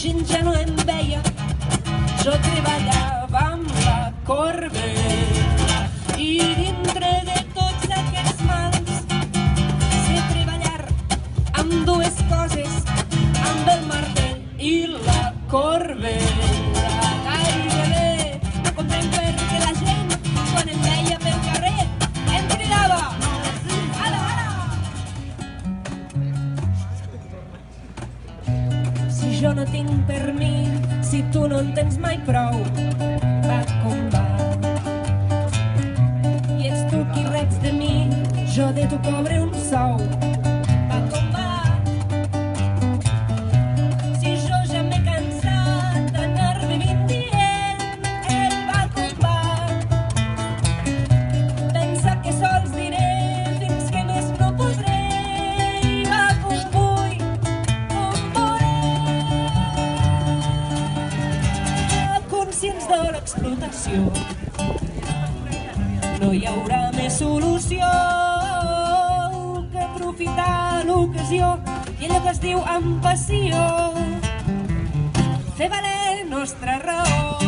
gent ja no em veia. Jo treballava amb la corbella i dintre de tots aquests mals sé treballar amb dues coses, amb el martell i la corbella. Gairebé no comprenc per què la gent quan em veia pel carrer em cridava ala, ala. Si jo no tinc per mi, si tu no en tens mai prou, va com va. I ets tu qui reps de mi, jo de tu cobre un sou, va com va. Si jo ja m'he cansat d'anar vivint dient el va com va. Pensa que sols diré fins que més no podré i va com vull, com veuré. Conscients de l'explotació, no hi haurà més solució que aprofitar l'ocasió i allò que es diu amb passió fer valer nostra raó.